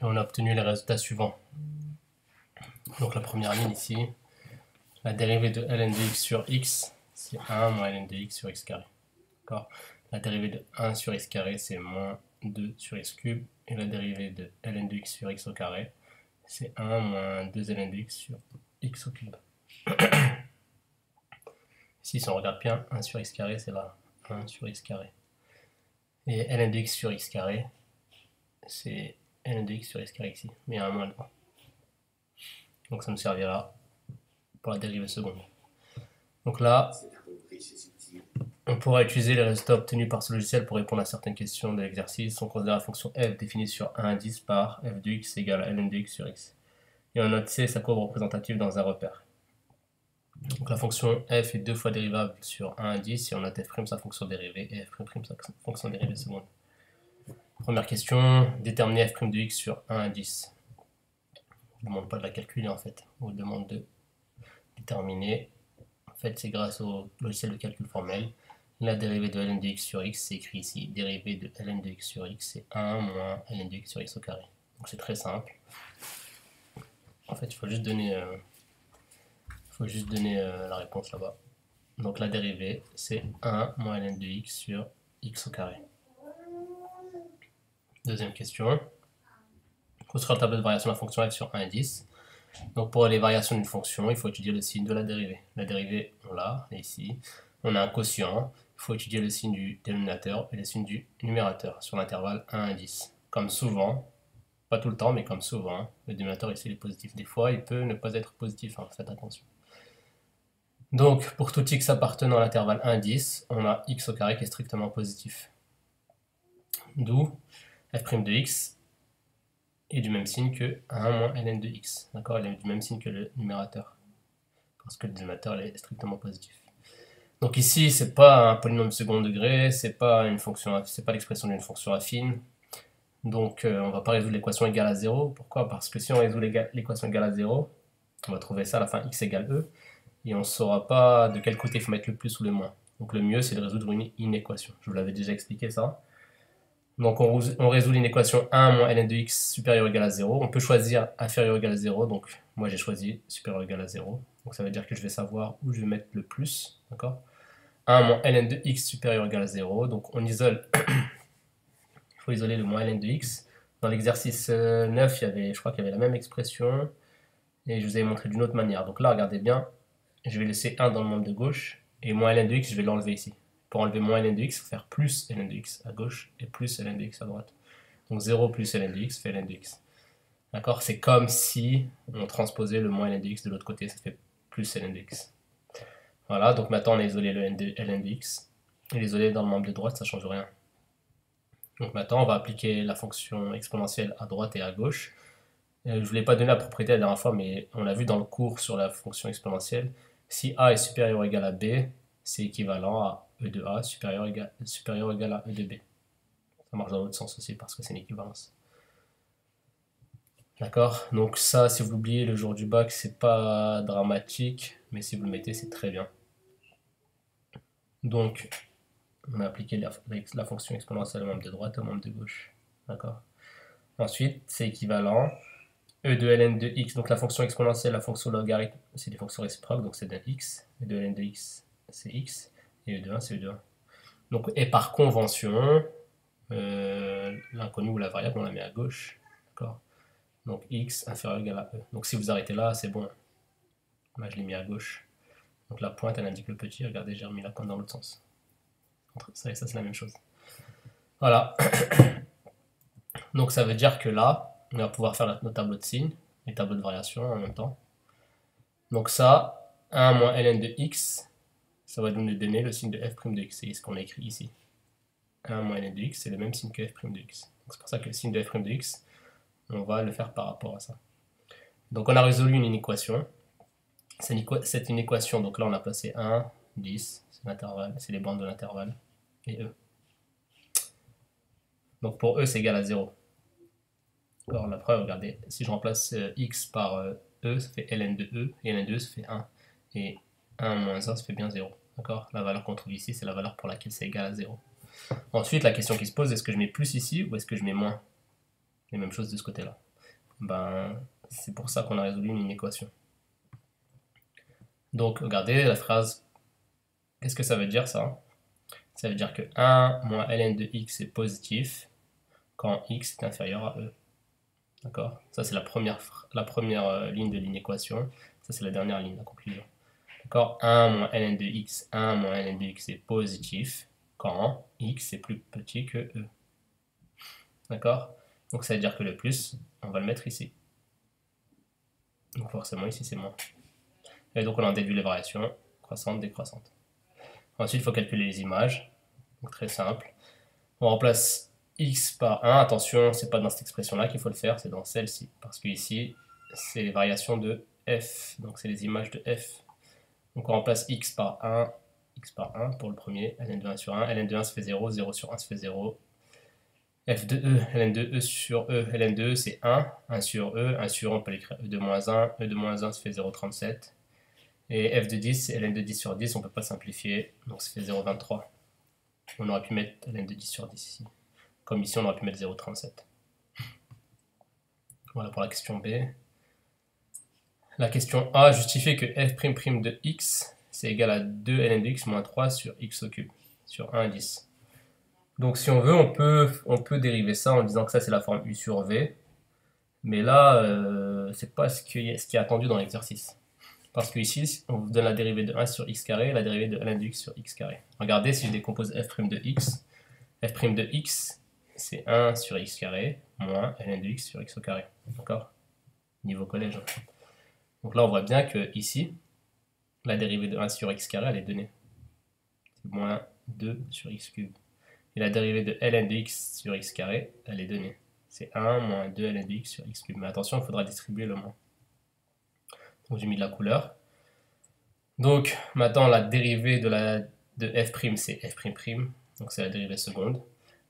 Et on a obtenu les résultats suivants. Donc la première ligne ici, la dérivée de ln de x sur x, c'est 1 moins ln de x sur x carré. D'accord. La dérivée de 1 sur x carré, c'est moins 2 sur x cube. Et la dérivée de ln de x sur x au carré, c'est 1 moins 2 ln de x sur x au cube. Ici, si on regarde bien, 1 sur x carré, c'est là, 1 sur x carré. Et ln de x sur x carré, c'est ln de x sur x carré ici, mais il y a un moins devant. Donc ça nous servira pour la dérivée seconde. Donc là, on pourra utiliser les résultats obtenus par ce logiciel pour répondre à certaines questions de l'exercice. On considère la fonction f définie sur 1 à 10 par f de x égale à ln de x sur x. Et on note c sa courbe représentative dans un repère. Donc la fonction f est deux fois dérivable sur 1 à 10 et on note f' sa fonction dérivée et f' sa fonction dérivée seconde. Première question, déterminer f' de x sur 1 à 10. On ne demande pas de la calculer en fait, on vous demande de déterminer. En fait, c'est grâce au logiciel de calcul formel. La dérivée de ln de x sur x, c'est écrit ici. Dérivée de ln de x sur x, c'est 1 moins ln de x sur x au carré. Donc c'est très simple. En fait, il faut juste donner, la réponse là-bas. Donc la dérivée, c'est 1 moins ln de x sur x au carré. Deuxième question. Construire le tableau de variation de la fonction f sur 1 à 10. Donc pour les variations d'une fonction, il faut étudier le signe de la dérivée. La dérivée, on l'a ici. On a un quotient. Il faut étudier le signe du dénominateur et le signe du numérateur sur l'intervalle 1 à 10. Comme souvent, pas tout le temps, mais comme souvent, le dénominateur ici il est positif. Des fois, il peut ne pas être positif, hein, faites attention. Donc, pour tout x appartenant à l'intervalle 1 à 10, on a x au carré qui est strictement positif. D'où f' de x est du même signe que 1 moins ln de x. D'accord, elle est du même signe que le numérateur, parce que le dénominateur est strictement positif. Donc ici, c'est pas un polynôme de second degré, c'est pas l'expression d'une fonction affine. Donc on va pas résoudre l'équation égale à 0. Pourquoi? Parce que si on résout l'équation égale à 0, on va trouver ça à la fin x égale e, et on ne saura pas de quel côté il faut mettre le plus ou le moins. Donc le mieux, c'est de résoudre une inéquation. Je vous l'avais déjà expliqué ça. Donc on résout l'inéquation 1 moins ln de x supérieur ou égal à 0. On peut choisir inférieur ou égal à 0, donc moi j'ai choisi supérieur ou égal à 0. Donc ça veut dire que je vais savoir où je vais mettre le plus, d'accord. 1 moins ln de x supérieur ou égal à 0, donc on isole, il faut isoler le moins ln de x. Dans l'exercice 9, je crois qu'il y avait la même expression, et je vous avais montré d'une autre manière. Donc là, regardez bien, je vais laisser 1 dans le membre de gauche, et moins ln de x, je vais l'enlever ici. Pour enlever moins ln de x, il faut faire plus ln de x à gauche, et plus ln de x à droite. Donc 0 plus ln de x fait ln de x. D'accord? C'est comme si on transposait le moins ln de x de l'autre côté, ça fait plus ln de x. Voilà, donc maintenant on a isolé le ln de x. Et l'isolé dans le membre de droite, ça ne change rien. Donc maintenant on va appliquer la fonction exponentielle à droite et à gauche. Je ne vous l'ai pas donné la propriété la dernière fois, mais on l'a vu dans le cours sur la fonction exponentielle. Si a est supérieur ou égal à b, c'est équivalent à e de a supérieur ou égal à e de b. Ça marche dans l'autre sens aussi parce que c'est une équivalence. D'accord? Donc ça, si vous l'oubliez le jour du bac, c'est pas dramatique, mais si vous le mettez, c'est très bien. Donc, on a appliqué la fonction exponentielle au membre de droite et au membre de gauche. D'accord? Ensuite, c'est équivalent. E de ln de x, donc la fonction exponentielle, la fonction logarithme, c'est des fonctions réciproques, donc c'est d'un x. E de ln de x, c'est x. Et E de 1, c'est E de 1. Donc, et par convention, l'inconnu ou la variable, on la met à gauche. D'accord? Donc x inférieur ou égal à e. Donc si vous arrêtez là, c'est bon. Là, je l'ai mis à gauche. Donc la pointe, elle indique le petit. Regardez, j'ai remis la pointe dans l'autre sens. Entre ça et ça, c'est la même chose. Voilà. Donc ça veut dire que là, on va pouvoir faire nos tableaux de signes, les tableaux de variation en même temps. Donc ça, 1 moins ln de x, ça va nous donner le signe de f' de x. C'est ce qu'on a écrit ici. 1 moins ln de x, c'est le même signe que f' de x. C'est pour ça que le signe de f' de x, on va le faire par rapport à ça. Donc on a résolu une inéquation. C'est une équation, donc là on a placé 1, 10, c'est l'intervalle, c'est les bandes de l'intervalle, et e. Donc pour e c'est égal à 0. Alors la preuve, regardez, si je remplace x par e, ça fait ln de e, et ln de e ça fait 1. Et 1 moins 1, ça fait bien 0. D'accord? La valeur qu'on trouve ici, c'est la valeur pour laquelle c'est égal à 0. Ensuite, la question qui se pose, est-ce que je mets plus ici ou est-ce que je mets moins? Les mêmes choses de ce côté-là. ben, c'est pour ça qu'on a résolu une inéquation. Donc, regardez la phrase. Qu'est-ce que ça veut dire, ça? Ça veut dire que 1 moins ln de x est positif quand x est inférieur à e. D'accord? Ça, c'est la première ligne de l'inéquation. Ça, c'est la dernière ligne, la conclusion. D'accord? 1 moins ln de x, 1 moins ln de x est positif quand x est plus petit que e. D'accord? Donc, ça veut dire que le plus, on va le mettre ici. Donc, forcément, ici, c'est moins. Et donc, on en déduit les variations croissantes, décroissantes. Ensuite, il faut calculer les images. Donc, très simple. On remplace x par 1. Attention, c'est pas dans cette expression-là qu'il faut le faire, c'est dans celle-ci. Parce que ici, c'est les variations de f. Donc, c'est les images de f. Donc, on remplace x par 1 pour le premier. ln de 1 sur 1. ln de 1 se fait 0. 0 sur 1 se fait 0. f de e, ln de e sur e. ln de e, c'est 1. 1 sur e. 1 sur 1, on peut l'écrire e de moins 1. e de moins 1 se fait 0,37. Et f de 10, ln de 10 sur 10, on ne peut pas simplifier, donc ça fait 0,23. On aurait pu mettre ln de 10 sur 10 ici. Comme ici, on aurait pu mettre 0,37. Voilà pour la question B. La question A justifie que f' de x, c'est égal à 2 ln de x moins 3 sur x au cube, sur 1 à 10. Donc si on veut, on peut dériver ça en disant que ça c'est la forme u sur v. Mais là, c'est pas ce qui est attendu dans l'exercice. Parce que ici, on vous donne la dérivée de 1 sur x carré et la dérivée de ln de x sur x carré. Regardez, si je décompose f' de x, f' de x, c'est 1 sur x carré moins ln de x sur x au carré. D'accord? Niveau collège. Donc là, on voit bien que ici, la dérivée de 1 sur x carré, elle est donnée. C'est moins 2 sur x cube. Et la dérivée de ln de x sur x carré, elle est donnée. C'est 1 moins 2 ln de x sur x cube. Mais attention, il faudra distribuer le moins. Donc j'ai mis de la couleur. Donc maintenant la dérivée de f', c'est f', donc c'est la dérivée seconde.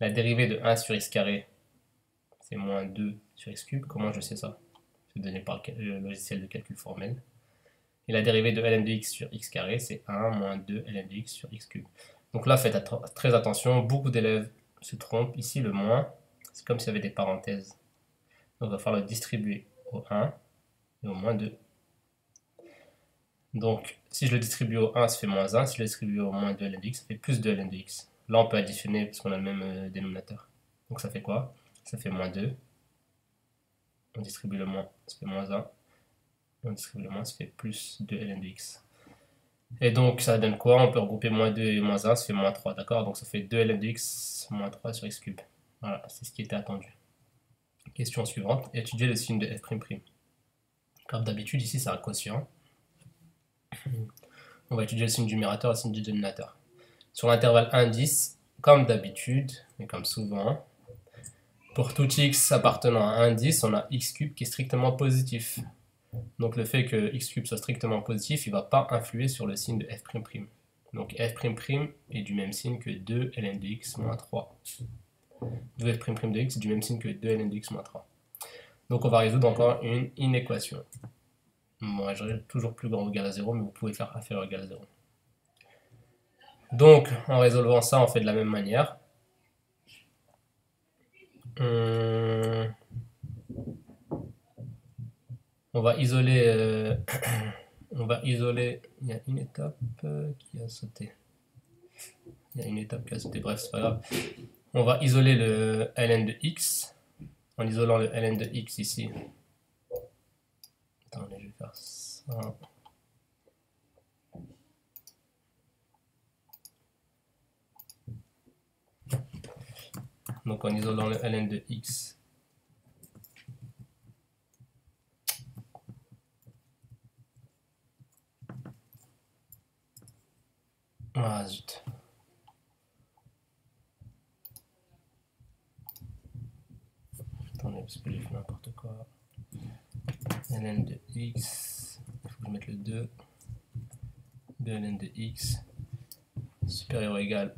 La dérivée de 1 sur x carré, c'est moins 2 sur x cube. Comment je sais ça? C'est donné par le logiciel de calcul formel. Et la dérivée de ln de x sur x carré, c'est 1 moins 2 ln de x sur x cube. Donc là, faites très attention, beaucoup d'élèves se trompent. Ici, le moins, c'est comme s'il y avait des parenthèses. Donc il va falloir le distribuer au 1 et au moins 2. Donc, si je le distribue au 1, ça fait moins 1. Si je le distribue au moins 2 ln de x, ça fait plus 2 ln de x. Là, on peut additionner parce qu'on a le même dénominateur. Donc, ça fait quoi? Ça fait moins 2. On distribue le moins, ça fait moins 1. On distribue le moins, ça fait plus 2 ln de x. Et donc, ça donne quoi? On peut regrouper moins 2 et moins 1, ça fait moins 3, d'accord? Donc, ça fait 2 ln de x moins 3 sur x cube. Voilà, c'est ce qui était attendu. Question suivante. Étudier le signe de f''. Comme d'habitude, ici, c'est un quotient. On va étudier le signe du numérateur et le signe du dénominateur. Sur l'intervalle 1,10, comme d'habitude, et comme souvent, pour tout x appartenant à 1,10, on a x cube qui est strictement positif. Donc le fait que x cube soit strictement positif, il ne va pas influer sur le signe de f''. Donc f'' est du même signe que 2 ln de x moins 3. 2 f'' de x est du même signe que 2 ln de x moins 3. Donc on va résoudre encore une inéquation. Moi, j'aurai toujours plus grand ou égal à 0, mais vous pouvez faire inférieur ou égal à 0. Donc, en résolvant ça, on fait de la même manière. On va isoler... on va isoler... Il y a une étape qui a sauté. Bref, c'est pas grave. On va isoler le ln de x. En isolant le ln de x ici. Attendez, je vais faire ça. Donc en isolant le ln de x, ah zut. Attendez, parce que j'ai fait n'importe quoi. ln de x, il faut que je mette le 2. 2 ln de x supérieur ou égal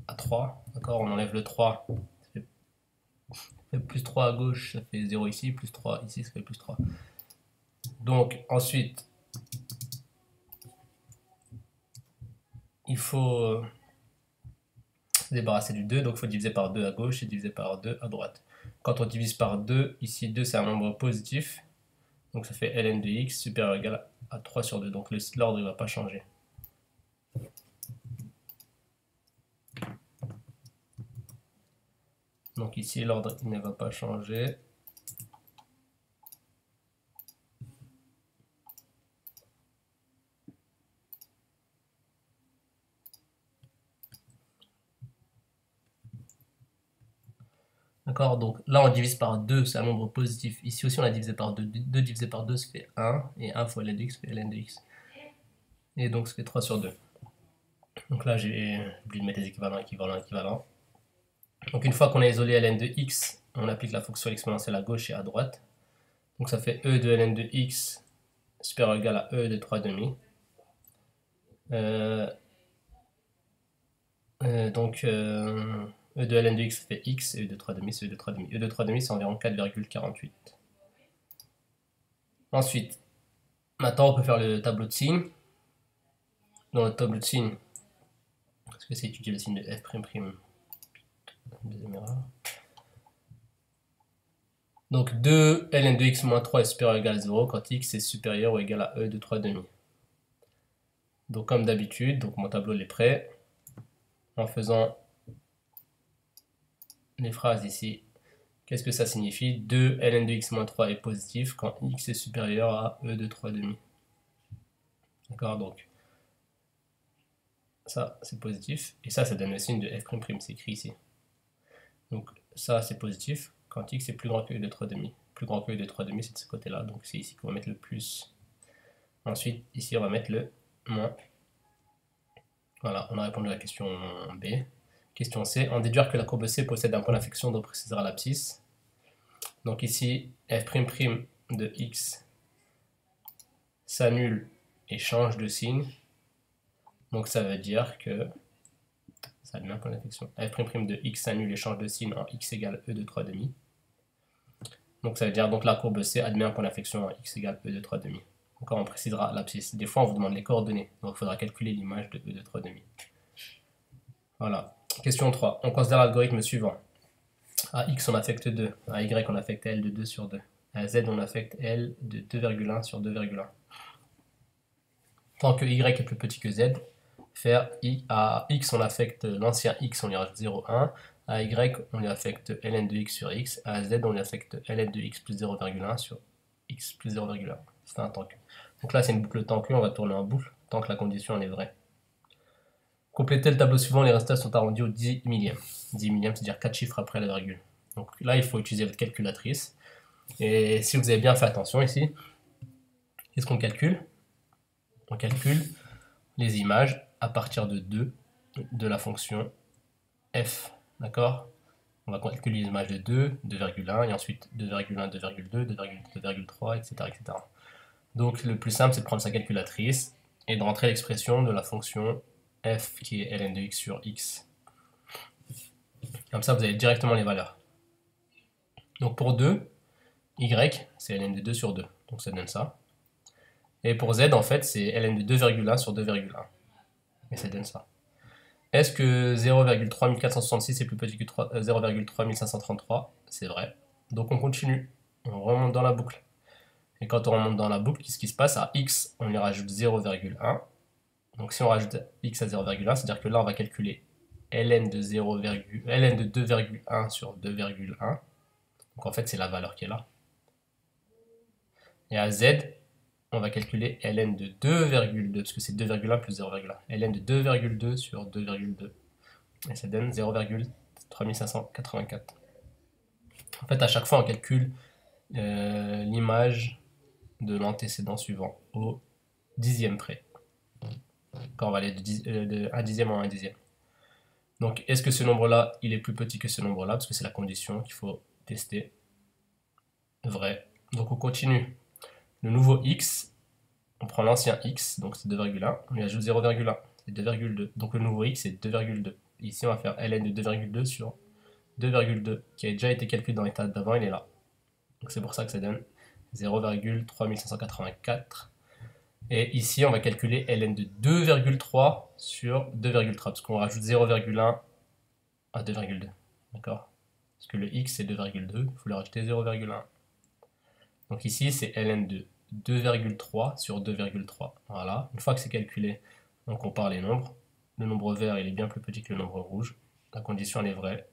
à 3. D'accord, on enlève le 3. Ça fait plus 3 à gauche, ça fait 0 ici, plus 3 ici, ça fait plus 3. Donc ensuite, il faut se débarrasser du 2, donc il faut diviser par 2 à gauche et diviser par 2 à droite. quand on divise par 2, ici 2 c'est un nombre positif, donc ça fait ln de x supérieur ou égal à 3 sur 2, donc l'ordre ne va pas changer. Donc ici l'ordre ne va pas changer. D'accord, donc là on divise par 2, c'est un nombre positif. Ici aussi on a divisé par 2. 2 divisé par 2, ça fait 1. Et 1 fois ln de x fait ln de x. Et donc ça fait 3 sur 2. Donc là j'ai oublié de mettre les équivalents. Donc une fois qu'on a isolé ln de x, on applique la fonction exponentielle à gauche et à droite. Donc ça fait e de ln de x supérieur ou égal à e de 3 demi. Donc e de ln de x fait x, et e de 3 demi c'est e de 3 demi. E de 3 demi c'est environ 4,48. Ensuite, maintenant on peut faire le tableau de signes. Dans le tableau de signes, parce que c'est étudier le signe de f'', deuxième erreur. Donc 2 ln de x moins 3 est supérieur ou égal à 0 quand x est supérieur ou égal à e de 3 demi. Donc comme d'habitude, donc mon tableau est prêt. En faisant les phrases ici, qu'est-ce que ça signifie? 2 ln de x moins 3 est positif quand x est supérieur à e de 3 demi. D'accord, donc ça c'est positif, et ça donne le signe de f', c'est écrit ici. Donc ça c'est positif quand x est plus grand que e de 3 demi. Plus grand que e de 3 demi, c'est de ce côté-là, donc c'est ici qu'on va mettre le plus. Ensuite, ici on va mettre le moins. Voilà, on a répondu à la question B. Question C, en déduire que la courbe C possède un point d'inflexion dont précisera l'abscisse. Donc ici, f'' de x s'annule et change de signe. Donc ça veut dire que ça admet un point d'inflexion. f' de x s'annule et change de signe en x égale e de 3 demi. Donc ça veut dire donc la courbe C admet un point d'inflexion en x égale e de 3 demi. Encore on précisera l'abscisse. Des fois on vous demande les coordonnées, donc il faudra calculer l'image de e de 3 demi. Voilà. Question 3. On considère l'algorithme suivant. À x on affecte 2, à y on affecte L de 2 sur 2, à z on affecte L de 2,1 sur 2,1. Tant que y est plus petit que z, faire à x on affecte l'ancien x, on lui rajoute 0,1, à y on lui affecte ln de x sur x, à z on lui affecte ln de x plus 0,1 sur x plus 0,1. C'est un tant que. Donc là c'est une boucle tant que, on va tourner en boucle tant que la condition elle est vraie. Complétez le tableau suivant, les résultats sont arrondis au 10 millième. 10 millième, c'est-à-dire 4 chiffres après la virgule. Donc là, il faut utiliser votre calculatrice. Et si vous avez bien fait attention ici, qu'est-ce qu'on calcule? On calcule les images à partir de 2 de la fonction f. D'accord? On va calculer les images de 2, 2,1, et ensuite 2,1, 2,2, 2,3, etc., etc. Donc le plus simple, c'est de prendre sa calculatrice et de rentrer l'expression de la fonction f qui est ln de x sur x. Comme ça, vous avez directement les valeurs. Donc pour 2, y, c'est ln de 2 sur 2. Donc ça donne ça. Et pour z, en fait, c'est ln de 2,1 sur 2,1. Et ça donne ça. Est-ce que 0,3466 est plus petit que 0,3533? C'est vrai. Donc on continue. On remonte dans la boucle. Et quand on remonte dans la boucle, qu'est-ce qui se passe? À x, on y rajoute 0,1. Donc si on rajoute x à 0,1, c'est-à-dire que là, on va calculer ln de 2,1 sur 2,1. Donc en fait, c'est la valeur qui est là. Et à z, on va calculer ln de 2,2, parce que c'est 2,1 plus 0,1. ln de 2,2 sur 2,2. Et ça donne 0,3584. En fait, à chaque fois, on calcule l'image de l'antécédent suivant au dixième près. Quand on va aller de 1 dixième en 1 dixième. Donc, est-ce que ce nombre-là, il est plus petit que ce nombre-là? Parce que c'est la condition qu'il faut tester. Vrai. Donc, on continue. Le nouveau x, on prend l'ancien x, donc c'est 2,1, on lui ajoute 0,1, c'est 2,2. Donc, le nouveau x, c'est 2,2. Ici, on va faire ln de 2,2 sur 2,2, qui a déjà été calculé dans l'état d'avant, il est là. Donc, c'est pour ça que ça donne 0,3584. Et ici, on va calculer ln de 2,3 sur 2,3, parce qu'on rajoute 0,1 à 2,2. D'accord? Parce que le x c'est 2,2, il faut lui rajouter 0,1. Donc ici c'est ln de 2,3 sur 2,3. Voilà, une fois que c'est calculé, on compare les nombres. Le nombre vert il est bien plus petit que le nombre rouge. La condition elle est vraie.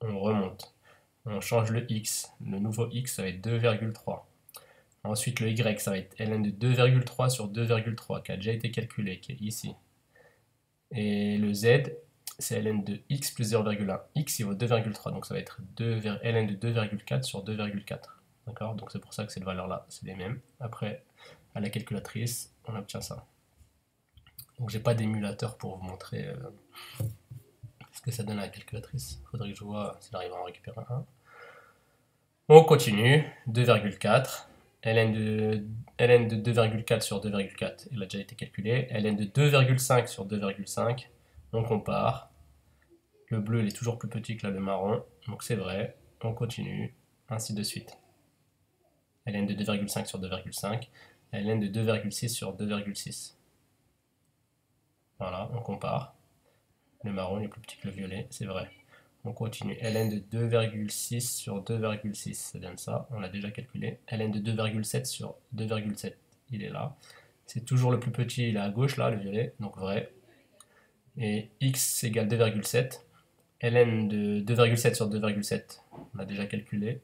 On remonte. On change le x. Le nouveau x ça va être 2,3. Ensuite le y ça va être ln de 2,3 sur 2,3 qui a déjà été calculé, qui est ici. Et le z c'est ln de x plus 0,1. X il vaut 2,3 donc ça va être ln de 2,4 sur 2,4. D'accord? Donc c'est pour ça que cette valeur-là, c'est les mêmes. Après, à la calculatrice, on obtient ça. Donc j'ai pas d'émulateur pour vous montrer ce que ça donne à la calculatrice. Il faudrait que je vois si j'arrive à en récupérer un. On continue, 2,4. ln de 2,4 sur 2,4, il a déjà été calculé. ln de 2,5 sur 2,5, on compare. Le bleu, il est toujours plus petit que là, le marron, donc c'est vrai. On continue, ainsi de suite. ln de 2,5 sur 2,5, ln de 2,6 sur 2,6. Voilà, on compare. Le marron est plus petit que le violet, c'est vrai. On continue. ln de 2,6 sur 2,6, ça donne ça, on l'a déjà calculé. ln de 2,7 sur 2,7, il est là. C'est toujours le plus petit, il est à gauche là, le violet, donc vrai. Et x égale 2,7. ln de 2,7 sur 2,7, on a déjà calculé.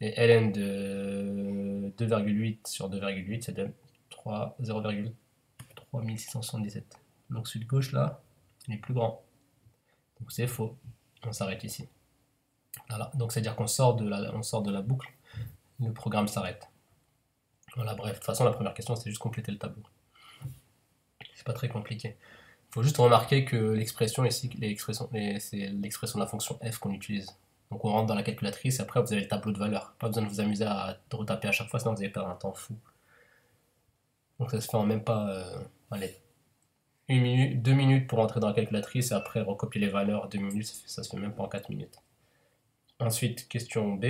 Et ln de 2,8 sur 2,8, ça donne 0,3677. Donc celui de gauche là, il est plus grand. Donc c'est faux. On s'arrête ici. Voilà. Donc c'est-à-dire qu'on sort de la boucle, le programme s'arrête. Voilà, bref. De toute façon, la première question, c'est juste compléter le tableau. C'est pas très compliqué. Il faut juste remarquer que l'expression ici, c'est l'expression de la fonction f qu'on utilise. Donc on rentre dans la calculatrice et après vous avez le tableau de valeurs. Pas besoin de vous amuser à retaper à chaque fois, sinon vous allez perdre un temps fou. Donc ça se fait en même pas, allez, 2 minutes pour entrer dans la calculatrice et après recopier les valeurs, 2 minutes, ça se fait même pas en 4 minutes. Ensuite, question B.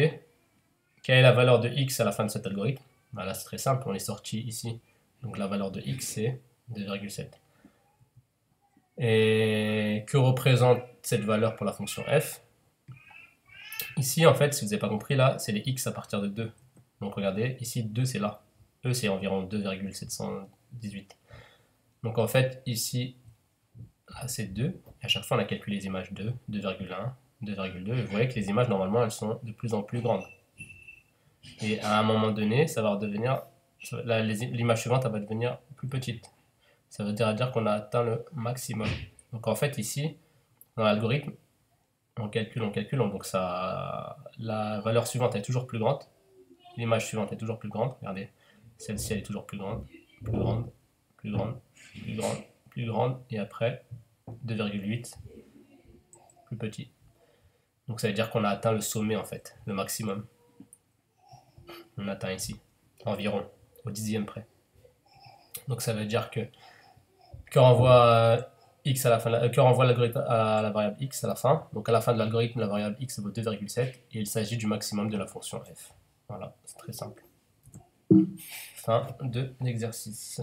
Quelle est la valeur de x à la fin de cet algorithme? Bah là c'est très simple, on est sorti ici. Donc la valeur de x c'est 2,7. Et que représente cette valeur pour la fonction f? Ici, en fait, si vous n'avez pas compris, là, c'est les x à partir de 2. Donc regardez, ici, 2, c'est là. E, c'est environ 2,718. Donc en fait, ici, là, c'est 2. Et à chaque fois, on a calculé les images 2, 2,1, 2,2. Et vous voyez que les images, normalement, elles sont de plus en plus grandes. Et à un moment donné, ça va redevenir... L'image suivante, elle va devenir plus petite. Ça veut dire qu'on a atteint le maximum. Donc en fait, ici, dans l'algorithme, on calcule, donc ça, la valeur suivante est toujours plus grande, l'image suivante est toujours plus grande, regardez, celle-ci elle est toujours plus grande, plus grande, plus grande, plus grande, plus grande, et après 2,8, plus petit. Donc ça veut dire qu'on a atteint le sommet en fait, le maximum. On atteint ici, environ, au dixième près. Donc ça veut dire que renvoie x à la fin, que renvoie l'algorithme à la variable x à la fin. Donc à la fin de l'algorithme, la variable x vaut 2,7 et il s'agit du maximum de la fonction f. Voilà, c'est très simple. Fin de l'exercice.